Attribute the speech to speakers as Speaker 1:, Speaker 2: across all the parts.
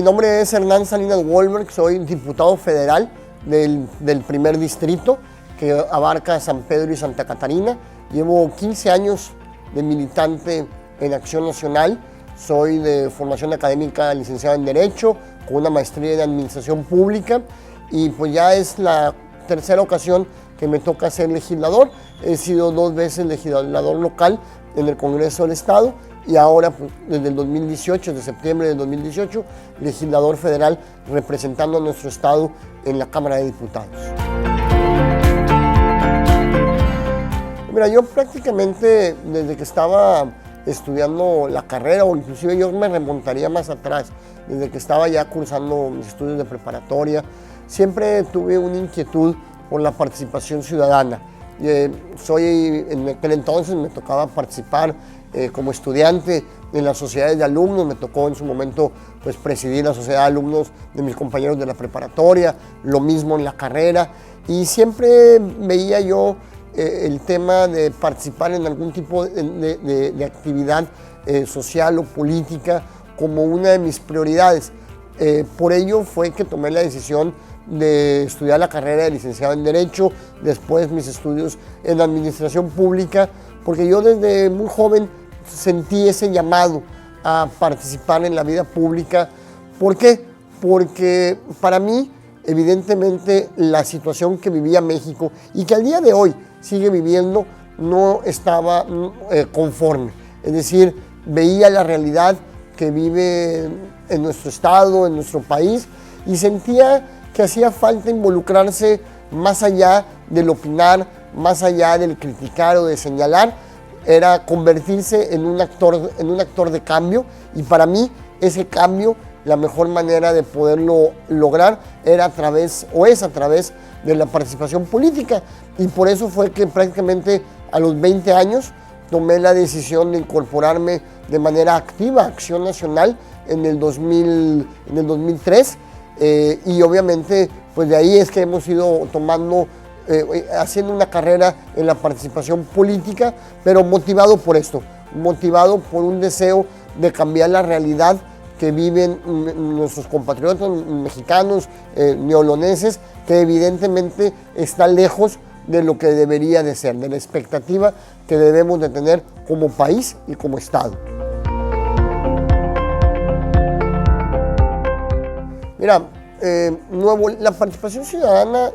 Speaker 1: Mi nombre es Hernán Salinas Wolberg, soy diputado federal del primer distrito que abarca San Pedro y Santa Catarina. Llevo 15 años de militante en Acción Nacional. Soy de formación académica licenciado en Derecho, con una maestría en Administración Pública, y pues ya es la tercera ocasión que me toca ser legislador. He sido 2 veces legislador local en el Congreso del Estado y ahora pues, desde el 2018, desde septiembre del 2018, legislador federal representando a nuestro estado en la Cámara de Diputados. Mira, yo prácticamente desde que estaba estudiando la carrera, o inclusive yo me remontaría más atrás, desde que estaba ya cursando mis estudios de preparatoria, siempre tuve una inquietud por la participación ciudadana. En aquel entonces me tocaba participar como estudiante en las sociedades de alumnos. Me tocó en su momento pues, presidir la sociedad de alumnos de mis compañeros de la preparatoria, lo mismo en la carrera, y siempre veía yo el tema de participar en algún tipo de actividad social o política como una de mis prioridades. Por ello fue que tomé la decisión de estudiar la carrera de licenciado en Derecho, después mis estudios en Administración Pública, porque yo desde muy joven sentí ese llamado a participar en la vida pública. ¿Por qué? Porque para mí, evidentemente, la situación que vivía México y que al día de hoy sigue viviendo no estaba conforme. Es decir, veía la realidad que vive en nuestro estado, en nuestro país, y sentía que hacía falta involucrarse más allá del opinar, más allá del criticar o de señalar. Era convertirse en un actor de cambio, y para mí ese cambio, la mejor manera de poderlo lograr es a través de la participación política, y por eso fue que prácticamente a los 20 años tomé la decisión de incorporarme de manera activa a Acción Nacional en el 2003, y obviamente pues de ahí es que hemos ido haciendo una carrera en la participación política, pero motivado por esto, motivado por un deseo de cambiar la realidad que viven nuestros compatriotas mexicanos, neoloneses, que evidentemente está lejos de lo que debería de ser, de la expectativa que debemos de tener como país y como Estado. Mira, la participación ciudadana,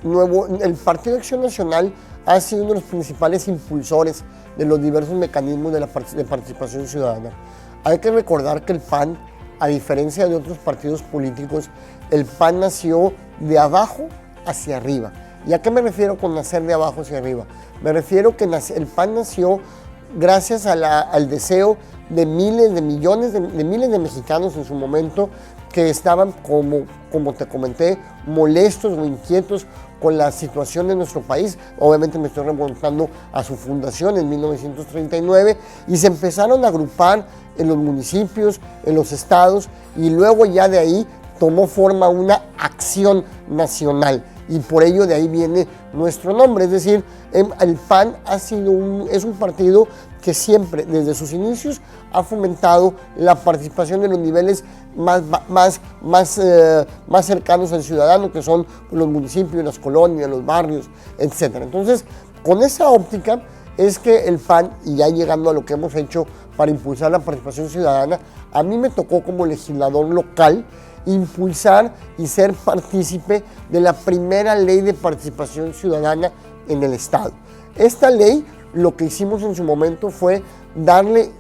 Speaker 1: el Partido de Acción Nacional ha sido uno de los principales impulsores de los diversos mecanismos de participación ciudadana. Hay que recordar que el PAN, a diferencia de otros partidos políticos, el PAN nació de abajo hacia arriba. ¿Y a qué me refiero con nacer de abajo hacia arriba? Me refiero que el PAN nació gracias al deseo de miles de millones de miles de mexicanos en su momento, que estaban, como te comenté, molestos o inquietos con la situación de nuestro país. Obviamente me estoy remontando a su fundación en 1939, y se empezaron a agrupar en los municipios, en los estados, y luego ya de ahí tomó forma una acción nacional, y por ello de ahí viene nuestro nombre. Es decir, el PAN es un partido que siempre, desde sus inicios, ha fomentado la participación de los niveles más cercanos al ciudadano, que son los municipios, las colonias, los barrios, etc. Entonces, con esa óptica es que el PAN, y ya llegando a lo que hemos hecho para impulsar la participación ciudadana, a mí me tocó como legislador local impulsar y ser partícipe de la primera ley de participación ciudadana en el Estado. Esta ley, lo que hicimos en su momento fue darle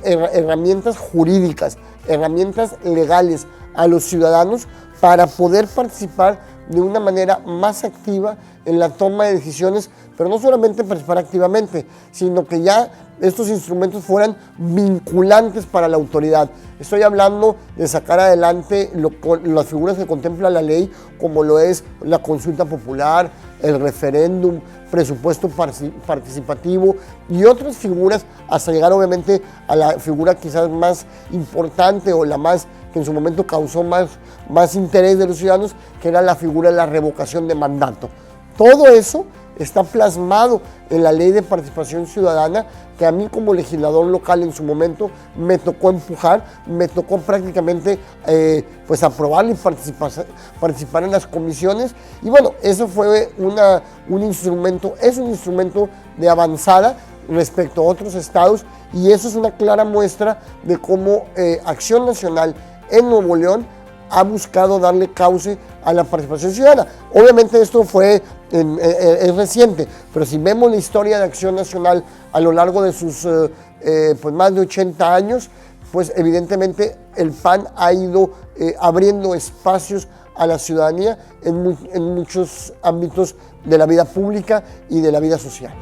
Speaker 1: herramientas jurídicas, herramientas legales a los ciudadanos para poder participar de una manera más activa en la toma de decisiones, pero no solamente participar activamente, sino que ya estos instrumentos fueran vinculantes para la autoridad. Estoy hablando de sacar adelante las figuras que contempla la ley, como lo es la consulta popular, el referéndum, presupuesto participativo y otras figuras, hasta llegar obviamente a la figura quizás más importante o la más que en su momento causó más interés de los ciudadanos, que era la figura de la revocación de mandato. Todo eso está plasmado en la Ley de Participación Ciudadana, que a mí como legislador local en su momento me tocó empujar, me tocó prácticamente pues aprobarla y participar en las comisiones. Y bueno, eso fue un instrumento, es un instrumento de avanzada respecto a otros estados, y eso es una clara muestra de cómo Acción Nacional en Nuevo León ha buscado darle cauce a la participación ciudadana. Obviamente esto es reciente, pero si vemos la historia de Acción Nacional a lo largo de sus pues más de 80 años, pues evidentemente el PAN ha ido abriendo espacios a la ciudadanía en muchos ámbitos de la vida pública y de la vida social.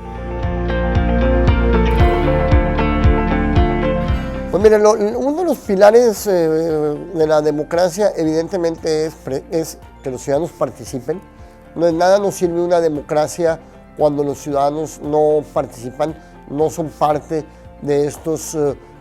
Speaker 1: Pues miren, uno de los pilares de la democracia evidentemente es que los ciudadanos participen. De nada nos sirve una democracia cuando los ciudadanos no participan, no son parte de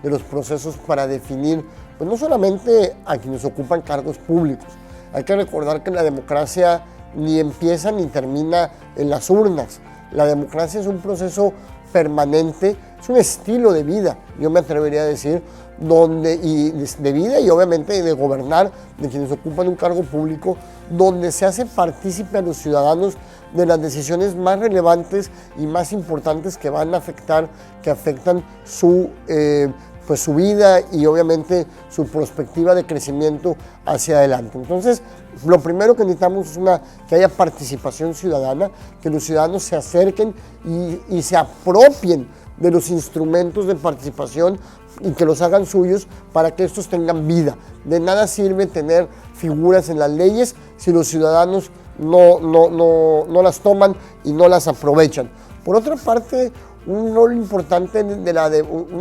Speaker 1: los procesos para definir, pues no solamente a quienes ocupan cargos públicos. Hay que recordar que la democracia ni empieza ni termina en las urnas. La democracia es un proceso permanente, es un estilo de vida, yo me atrevería a decir, de vida y obviamente de gobernar de quienes ocupan un cargo público, donde se hace partícipe a los ciudadanos de las decisiones más relevantes y más importantes que afectan su vida y obviamente su perspectiva de crecimiento hacia adelante. Entonces, lo primero que necesitamos es que haya participación ciudadana, que los ciudadanos se acerquen y se apropien de los instrumentos de participación y que los hagan suyos para que estos tengan vida. De nada sirve tener figuras en las leyes si los ciudadanos no las toman y no las aprovechan. Por otra parte, una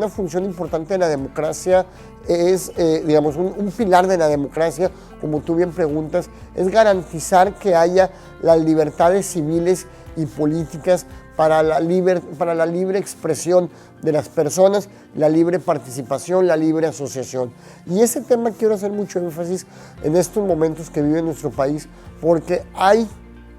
Speaker 1: función importante de la democracia es, un pilar de la democracia, como tú bien preguntas, es garantizar que haya las libertades civiles y políticas para la libre expresión de las personas, la libre participación, la libre asociación. Y ese tema quiero hacer mucho énfasis en estos momentos que vive nuestro país, porque hay,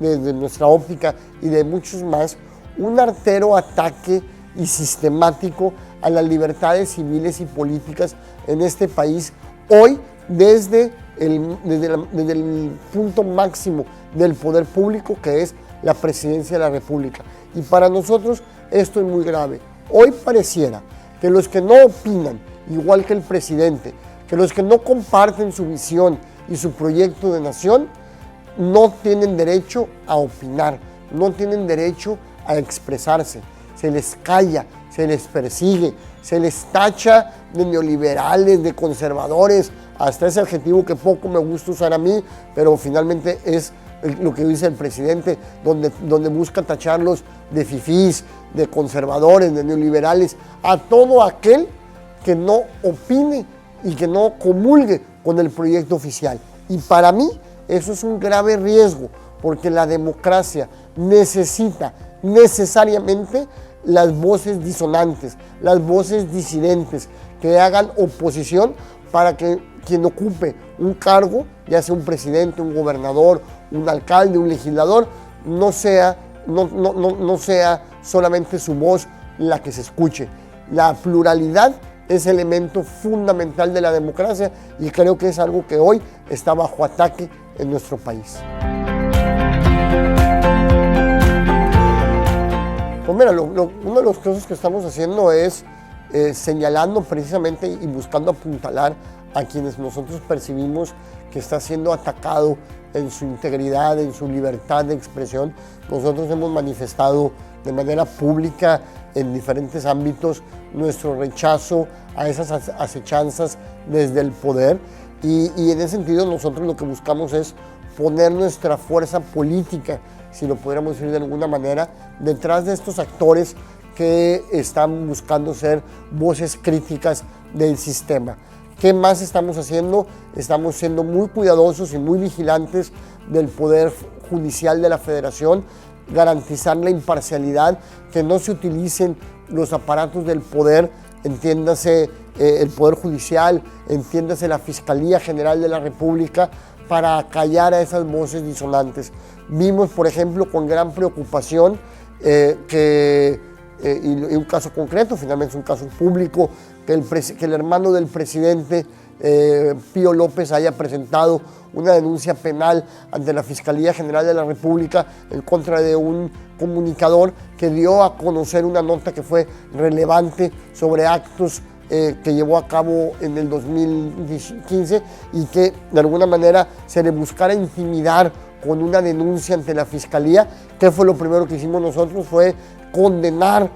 Speaker 1: desde nuestra óptica y de muchos más, un artero ataque y sistemático a las libertades civiles y políticas en este país, hoy desde el punto máximo del poder público, que es la presidencia de la República. Y para nosotros esto es muy grave. Hoy pareciera que los que no opinan igual que el presidente, que los que no comparten su visión y su proyecto de nación, no tienen derecho a opinar, no tienen derecho a expresarse. Se les calla, se les persigue, se les tacha de neoliberales, de conservadores, hasta ese adjetivo que poco me gusta usar a mí, pero finalmente es lo que dice el presidente, donde busca tacharlos de fifís, de conservadores, de neoliberales, a todo aquel que no opine y que no comulgue con el proyecto oficial. Y para mí eso es un grave riesgo, porque la democracia necesita necesariamente las voces disonantes, las voces disidentes, que hagan oposición para que quien ocupe un cargo, ya sea un presidente, un gobernador, un alcalde, un legislador, no sea solamente su voz la que se escuche. La pluralidad es elemento fundamental de la democracia y creo que es algo que hoy está bajo ataque en nuestro país. Pues mira, una de las cosas que estamos haciendo es señalando precisamente y buscando apuntalar a quienes nosotros percibimos que está siendo atacado en su integridad, en su libertad de expresión. Nosotros hemos manifestado de manera pública en diferentes ámbitos nuestro rechazo a esas acechanzas desde el poder y en ese sentido nosotros lo que buscamos es poner nuestra fuerza política, si lo pudiéramos decir de alguna manera, detrás de estos actores que están buscando ser voces críticas del sistema. ¿Qué más estamos haciendo? Estamos siendo muy cuidadosos y muy vigilantes del Poder Judicial de la Federación, garantizar la imparcialidad, que no se utilicen los aparatos del poder, entiéndase el Poder Judicial, entiéndase la Fiscalía General de la República, para acallar a esas voces disonantes. Vimos, por ejemplo, con gran preocupación y un caso concreto, finalmente es un caso público, que el hermano del presidente Pío López haya presentado una denuncia penal ante la Fiscalía General de la República en contra de un comunicador que dio a conocer una nota que fue relevante sobre actos que llevó a cabo en el 2015 y que de alguna manera se le buscara intimidar con una denuncia ante la Fiscalía. ¿Qué fue lo primero que hicimos nosotros? Fue condenar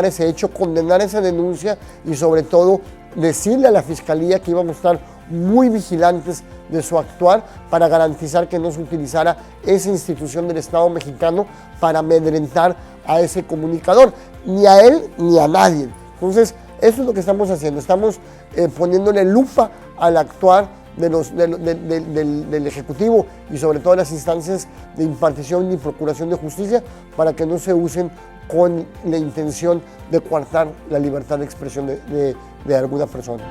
Speaker 1: ese hecho, condenar esa denuncia y sobre todo decirle a la Fiscalía que íbamos a estar muy vigilantes de su actuar para garantizar que no se utilizara esa institución del Estado mexicano para amedrentar a ese comunicador, ni a él ni a nadie. Entonces, eso es lo que estamos haciendo, estamos poniéndole lupa al actuar del Ejecutivo y sobre todo las instancias de impartición y procuración de justicia para que no se usen con la intención de coartar la libertad de expresión de alguna persona.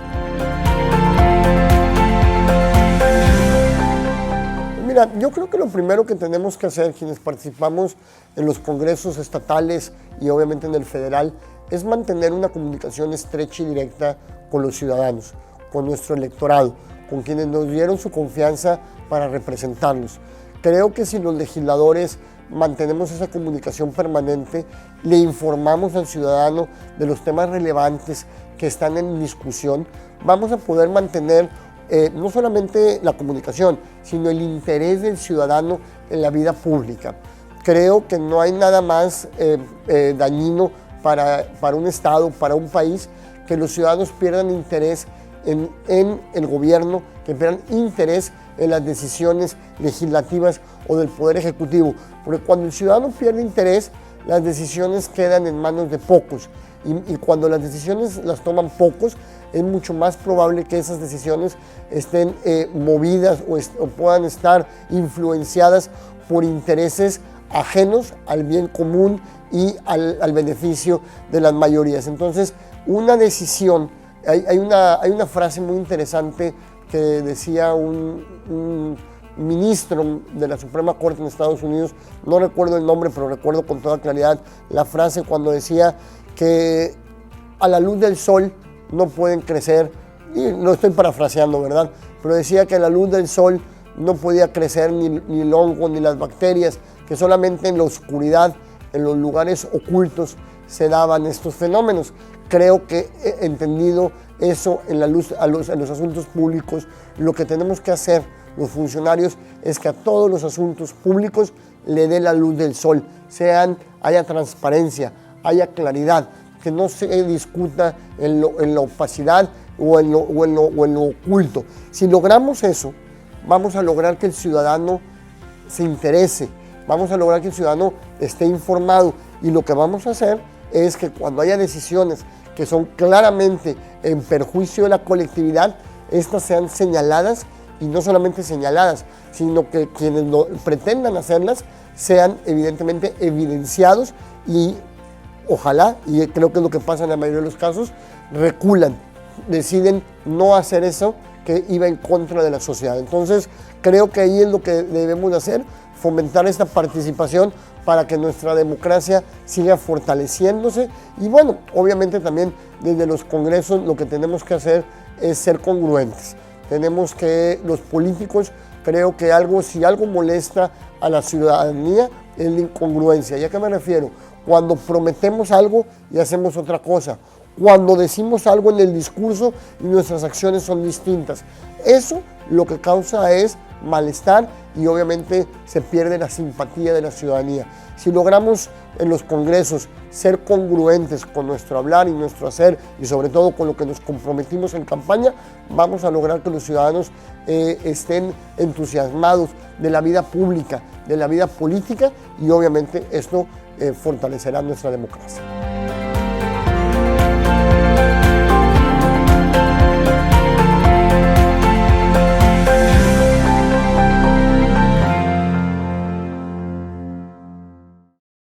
Speaker 1: Mira, yo creo que lo primero que tenemos que hacer quienes participamos en los congresos estatales y obviamente en el federal es mantener una comunicación estrecha y directa con los ciudadanos, con nuestro electorado, con quienes nos dieron su confianza para representarlos. Creo que si los legisladores mantenemos esa comunicación permanente, le informamos al ciudadano de los temas relevantes que están en discusión, vamos a poder mantener no solamente la comunicación, sino el interés del ciudadano en la vida pública. Creo que no hay nada más dañino para un Estado, para un país, que los ciudadanos pierdan interés en el gobierno, que pierdan interés en las decisiones legislativas o del Poder Ejecutivo. Porque cuando el ciudadano pierde interés, las decisiones quedan en manos de pocos. Y cuando las decisiones las toman pocos, es mucho más probable que esas decisiones estén movidas o puedan estar influenciadas por intereses ajenos al bien común y al beneficio de las mayorías. Entonces, una decisión, hay una frase muy interesante que decía un ministro de la Suprema Corte en Estados Unidos, no recuerdo el nombre, pero recuerdo con toda claridad la frase cuando decía que a la luz del sol no pueden crecer, y lo estoy parafraseando, ¿verdad? Pero decía que a la luz del sol no podía crecer ni el hongo ni las bacterias, que solamente en la oscuridad, en los lugares ocultos, se daban estos fenómenos. Creo que he entendido eso en los asuntos públicos. Lo que tenemos que hacer los funcionarios es que a todos los asuntos públicos le dé la luz del sol, haya transparencia, haya claridad, que no se discuta en la opacidad o en lo oculto. Si logramos eso, vamos a lograr que el ciudadano se interese, vamos a lograr que el ciudadano esté informado, y lo que vamos a hacer es que cuando haya decisiones que son claramente en perjuicio de la colectividad, estas sean señaladas, y no solamente señaladas, sino que quienes pretendan hacerlas sean evidentemente evidenciados y ojalá, y creo que es lo que pasa en la mayoría de los casos, reculan, deciden no hacer eso que iba en contra de la sociedad. Entonces, creo que ahí es lo que debemos de hacer, fomentar esta participación para que nuestra democracia siga fortaleciéndose. Y bueno, obviamente también desde los congresos lo que tenemos que hacer es ser congruentes. Tenemos que, los políticos, creo que si algo molesta a la ciudadanía es la incongruencia. ¿Y a qué me refiero? Cuando prometemos algo y hacemos otra cosa. Cuando decimos algo en el discurso y nuestras acciones son distintas. Eso lo que causa es malestar y obviamente se pierde la simpatía de la ciudadanía. Si logramos en los congresos ser congruentes con nuestro hablar y nuestro hacer y sobre todo con lo que nos comprometimos en campaña, vamos a lograr que los ciudadanos estén entusiasmados de la vida pública, de la vida política, y obviamente esto fortalecerá nuestra democracia.